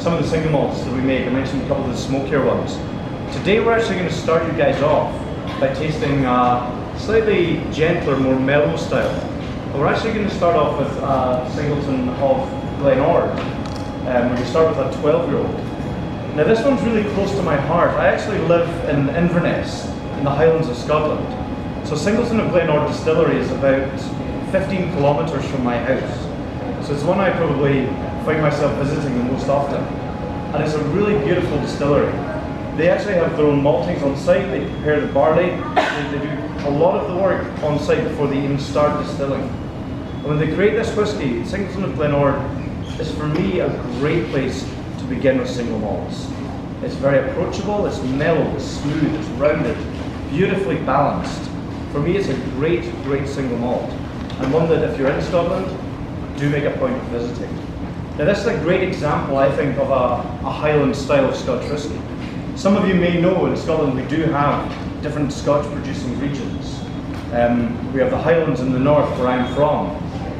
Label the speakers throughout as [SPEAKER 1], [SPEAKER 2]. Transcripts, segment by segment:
[SPEAKER 1] some of the single malts that we make. I mentioned a couple of the smokier ones. Today we're actually going to start you guys off by tasting a slightly gentler, more mellow style. And we're actually going to start off with Singleton of Glenord. We're going to start with a 12-year-old. Now this one's really close to my heart. I actually live in Inverness, in the Highlands of Scotland. So Singleton of Glenord Distillery is about 15 kilometres from my house. So it's one I probably find myself visiting the most often. And it's a really beautiful distillery. They actually have their own maltings on site, they prepare the barley, they do a lot of the work on site before they even start distilling. And when they create this whiskey, Singleton of Glenord is for me a great place to begin with single malts. It's very approachable, it's mellow, it's smooth, it's rounded, beautifully balanced. For me it's a great, great single malt, and one that if you're in Scotland, do make a point of visiting. Now this is a great example, I think, of a Highland style of Scotch whisky. Some of you may know in Scotland we do have different Scotch producing regions. We have the Highlands in the north where I'm from.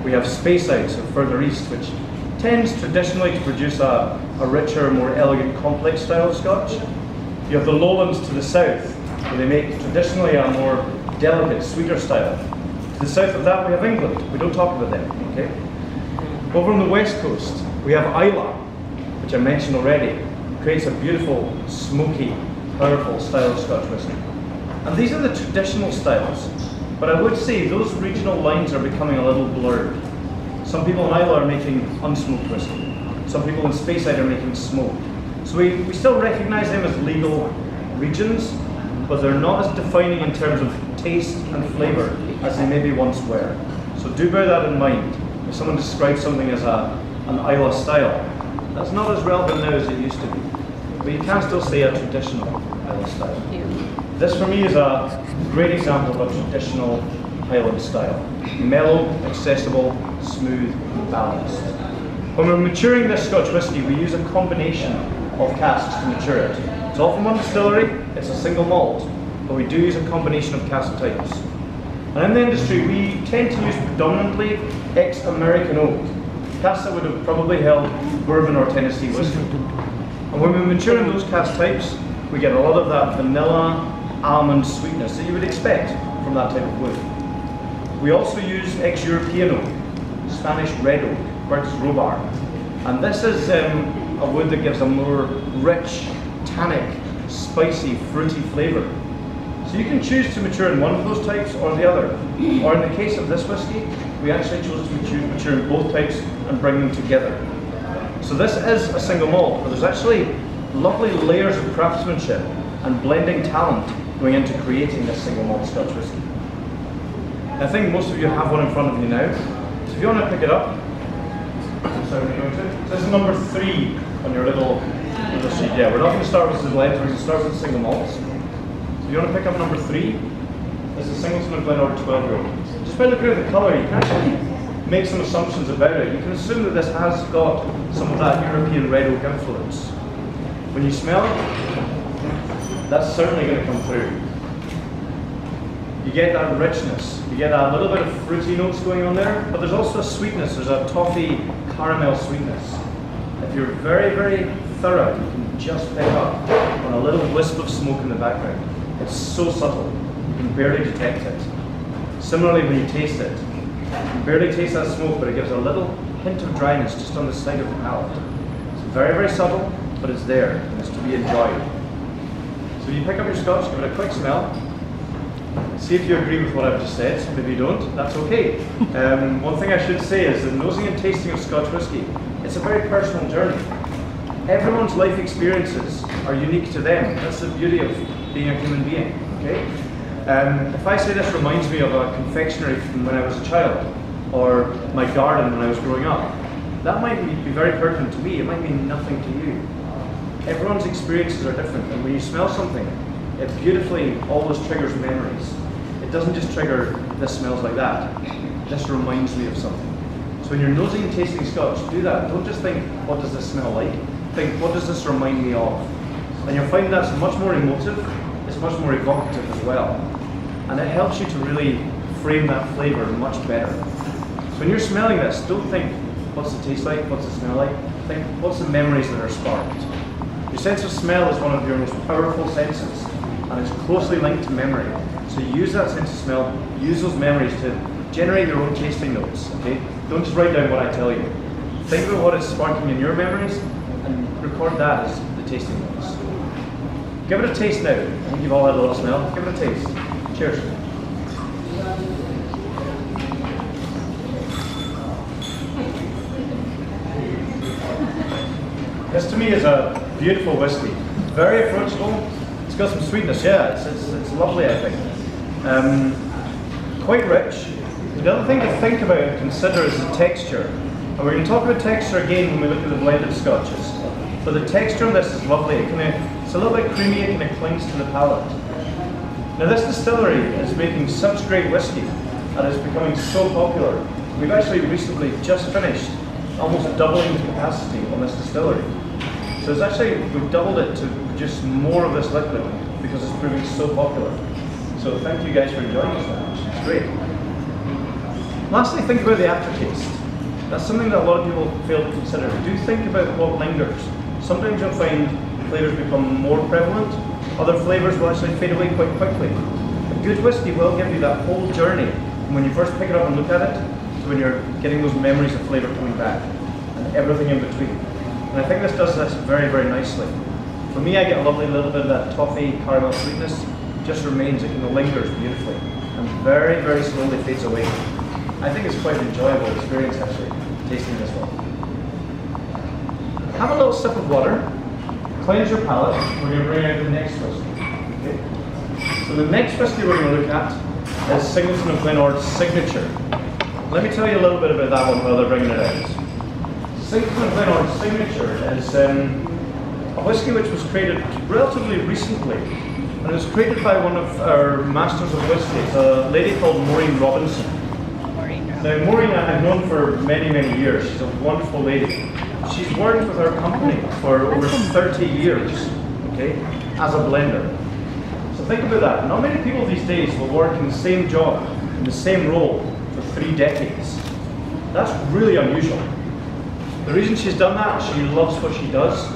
[SPEAKER 1] We have Speyside, so further east, which tends traditionally to produce a richer, more elegant, complex style of Scotch. You have the lowlands to the south, where they make traditionally a more delicate, sweeter style. To the south of that we have England. We don't talk about them, okay? Over on the west coast, we have Islay, which I mentioned already. Creates a beautiful, smoky, powerful style of Scotch whisky. And these are the traditional styles, but I would say those regional lines are becoming a little blurred. Some people in Islay are making unsmoked whisky. Some people in Speyside are making smoked. So we still recognise them as legal regions, but they're not as defining in terms of taste and flavour as they maybe once were. So do bear that in mind. If someone describes something as an Islay style, that's not as relevant now as it used to be. But you can still say a traditional Highland style. This for me is a great example of a traditional Highland style. Mellow, accessible, smooth, balanced. When we're maturing this Scotch whisky, we use a combination of casks to mature it. It's all from one distillery, it's a single malt, but we do use a combination of cask types. And in the industry, we tend to use predominantly ex-American oak, casks that would have probably held bourbon or Tennessee whiskey. And when we mature in those cask types, we get a lot of that vanilla, almond sweetness that you would expect from that type of wood. We also use ex-European oak, Spanish red oak, Burgess Robar. And this is a wood that gives a more rich, tannic, spicy, fruity flavour. So you can choose to mature in one of those types or the other. Or in the case of this whisky, we actually chose to mature in both types and bring them together. So this is a single malt, but there's actually lovely layers of craftsmanship and blending talent going into creating this single malt Scotch whisky. I think most of you have one in front of you now, so if you want to pick it up, so this is number 3 on your little sheet. Yeah, we're not going to start with the blends, we're going to start with single malts. So if you want to pick up number 3, this is Singleton of Glenord 12-year-old. Just by looking at the colour, you can actually make some assumptions about it. You can assume that this has got some of that European red oak influence. When you smell it, that's certainly going to come through. You get that richness, you get a little bit of fruity notes going on there, but there's also a sweetness, there's a toffee caramel sweetness. If you're very, very thorough, you can just pick up on a little wisp of smoke in the background. It's so subtle, you can barely detect it. Similarly, when you taste it, you can barely taste that smoke, but it gives a little hint of dryness just on the side of the palate. It's very, very subtle, but it's there, and it's to be enjoyed. So you pick up your Scotch, give it a quick smell, see if you agree with what I've just said. Maybe you don't, that's okay. One thing I should say is that nosing and tasting of Scotch whisky, it's a very personal journey. Everyone's life experiences are unique to them. That's the beauty of being a human being, okay? If I say this reminds me of a confectionery from when I was a child, or my garden when I was growing up, that might be very pertinent to me, it might mean nothing to you. Everyone's experiences are different, and when you smell something, it beautifully always triggers memories. It doesn't just trigger, this smells like that, this reminds me of something. So when you're nosing and tasting Scotch, do that. Don't just think, what does this smell like? Think, what does this remind me of? And you'll find that's much more emotive, it's much more evocative as well. And it helps you to really frame that flavour much better. So when you're smelling this, don't think, what's it taste like, what's it smell like? think, what's the memories that are sparked? Your sense of smell is one of your most powerful senses, and it's closely linked to memory. So use that sense of smell, use those memories to generate your own tasting notes, okay? Don't just write down what I tell you. Think about what is sparking in your memories, and record that as the tasting notes. Give it a taste now. I think you've all had a little smell. Give it a taste. Cheers. This to me is a beautiful whiskey. Very approachable. It's got some sweetness, yeah, it's lovely, I think. Quite rich. The other thing to think about and consider is the texture. And we're going to talk about texture again when we look at the blended scotches. But the texture on this is lovely. It's a little bit creamy, it kind of clings to the palate. Now this distillery is making such great whiskey and it's becoming so popular. We've actually recently just finished almost doubling the capacity on this distillery. So it's actually, we've doubled it to produce more of this liquid because it's proving so popular. So thank you guys for enjoying this so much. It's great. Lastly, think about the aftertaste. That's something that a lot of people fail to consider. Do think about what lingers. Sometimes you'll find flavors become more prevalent. Other flavors will actually fade away quite quickly. A good whiskey will give you that whole journey from when you first pick it up and look at it to when you're getting those memories of flavor coming back and everything in between. And I think this does this very, very nicely. For me, I get a lovely little bit of that toffee caramel sweetness. It just remains, it kind of lingers beautifully and very, very slowly fades away. I think it's quite an enjoyable experience actually, tasting this one. Have a little sip of water, cleanse your palate. We're going to bring out the next whiskey. Okay? So the next whiskey we're going to look at is Singleton of Glenord's Signature. Let me tell you a little bit about that one while they're bringing it out. Singleton of Glenord's Signature is a whiskey which was created relatively recently. And it was created by one of our masters of whiskey, it's a lady called Maureen Robinson. Now Maureen I've known for many, many years. She's a wonderful lady. She's worked with our company for over 30 years, okay, as a blender. So think about that. Not many people these days will work in the same job, in the same role for 3 decades. That's really unusual. The reason she's done that, she loves what she does,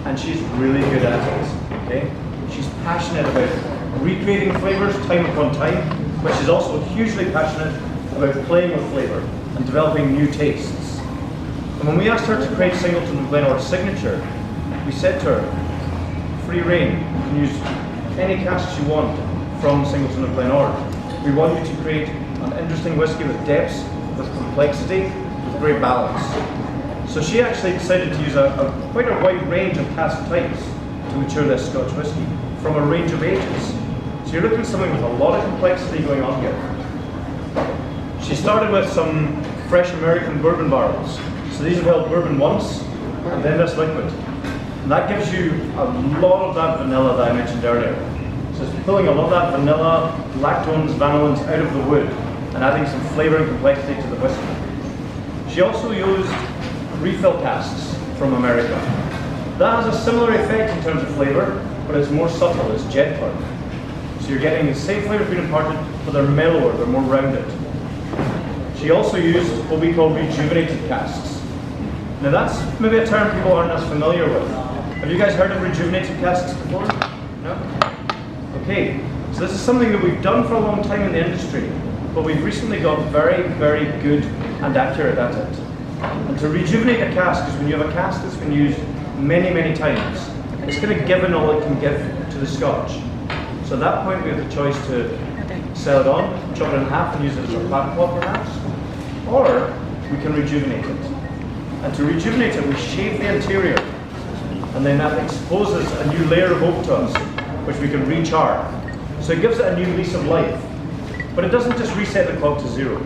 [SPEAKER 1] and she's really good at it, okay? She's passionate about recreating flavors time upon time, but she's also hugely passionate about playing with flavor and developing new tastes. And when we asked her to create Singleton of Glenord's Signature, we said to her, free reign, you can use any casks you want from Singleton of Glenord. We want you to create an interesting whiskey with depth, with complexity, with great balance. So she actually decided to use quite a wide range of cask types to mature this Scotch whiskey from a range of ages. So you're looking at something with a lot of complexity going on here. She started with some fresh American bourbon barrels. So these have held bourbon once, and then this liquid. And that gives you a lot of that vanilla that I mentioned earlier. So it's pulling a lot of that vanilla, lactones, vanillins out of the wood, and adding some flavour and complexity to the whiskey. She also used refill casks from America. That has a similar effect in terms of flavour, but it's more subtle, it's gentler. So you're getting the same flavours being imparted, but they're mellower, they're more rounded. She also used what we call rejuvenated casks. Now that's maybe a term people aren't as familiar with. Have you guys heard of rejuvenated casks before? No? Okay, so this is something that we've done for a long time in the industry, but we've recently got very, very good and accurate at it. And to rejuvenate a cask is when you have a cask that's been used many, many times. It's going to give it all it can give to the Scotch. So at that point we have the choice to sell it on, chop it in half and use it as a fat pot perhaps, or we can rejuvenate it. And to rejuvenate it, we shave the interior, and then that exposes a new layer of oak to us, which we can rechar. So it gives it a new lease of life. But it doesn't just reset the clock to 0.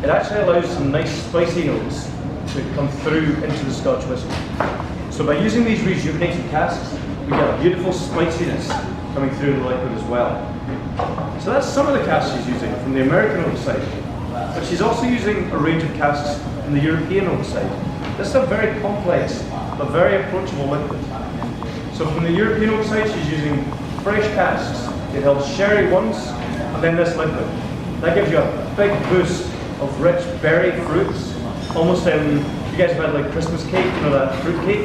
[SPEAKER 1] It actually allows some nice spicy notes to come through into the Scotch whisky. So by using these rejuvenated casks, we get a beautiful spiciness coming through the liquid as well. So that's some of the casks she's using from the American oak side. But she's also using a range of casks from the European oak side. This is a very complex but very approachable liquid. So from the European oak side, she's using fresh casks. It held sherry once, and then this liquid. That gives you a big boost of rich berry fruits, almost You guys have had like Christmas cake, you know, that fruit cake?